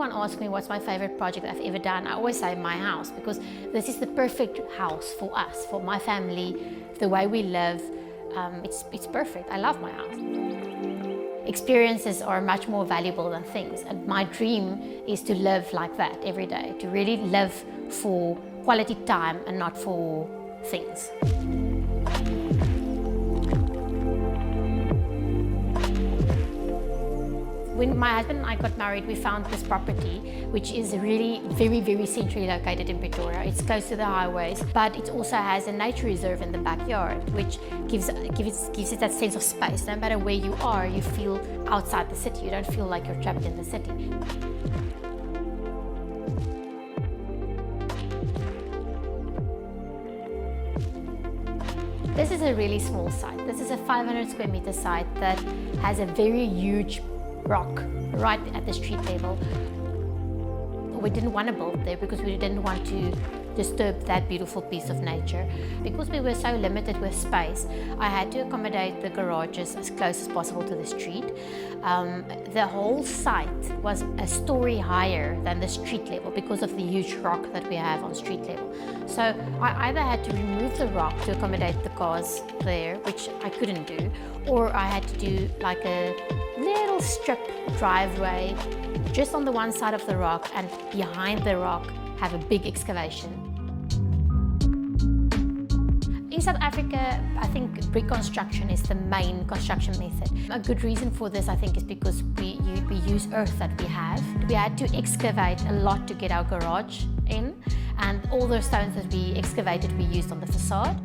anyone asks me what's my favorite project I've ever done, I always say my house, because this is the perfect house for us, for my family, the way we live. It's perfect. I love my house. Experiences are much more valuable than things, and my dream is to live like that every day, to really live for quality time and not for things. When my husband and I got married, we found this property, which is really very, very centrally located in Pretoria. It's close to the highways, but it also has a nature reserve in the backyard, which gives it that sense of space. No matter where you are, you feel outside the city. You don't feel like you're trapped in the city. This is a really small site. This is a 500 square meter site that has a very huge rock right at the street level. We didn't want to build there because we didn't want to disturb that beautiful piece of nature. Because we were so limited with space, I had to accommodate the garages as close as possible to the street. The whole site was a story higher than the street level because of the huge rock that we have on street level. So I either had to remove the rock to accommodate the cars there, which I couldn't do, or I had to do like a little strip driveway just on the one side of the rock, and behind the rock have a big excavation. In South Africa, I think brick construction is the main construction method. A good reason for this, I think, is because we use earth that we have. We had to excavate a lot to get our garage in, and all the stones that we excavated we used on the facade.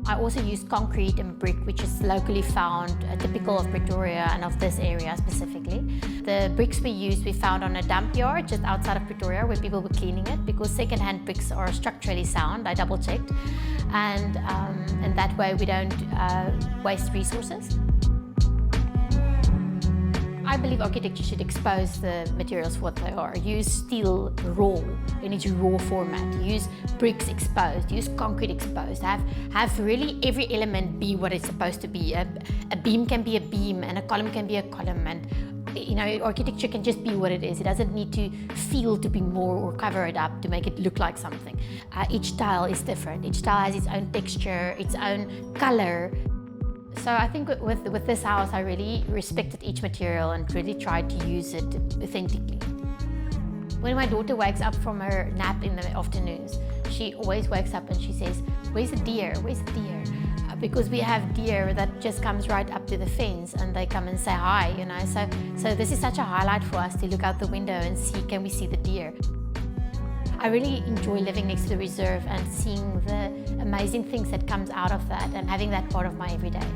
I also used concrete and brick, which is locally found, typical of Pretoria and of this area specifically. The bricks we found on a dump yard just outside of Pretoria where people were cleaning it, because second-hand bricks are structurally sound. I double-checked, and that way we don't waste resources. I believe architecture should expose the materials for what they are. Use steel raw in its raw format. Use bricks exposed. Use concrete exposed. Have really every element be what it's supposed to be. A beam can be a beam, and a column can be a column. And you know, architecture can just be what it is. It doesn't need to feel to be more or cover it up to make it look like something. Each tile is different. Each tile has its own texture, its own color. So I think with this house, I really respected each material and really tried to use it authentically. When my daughter wakes up from her nap in the afternoons, she always wakes up and she says, "Where's the deer? Where's the deer?" Because we have deer that just comes right up to the fence and they come and say hi, you know. So this is such a highlight for us to look out the window and see, can we see the deer? I really enjoy living next to the reserve and seeing the amazing things that comes out of that and having that part of my everyday.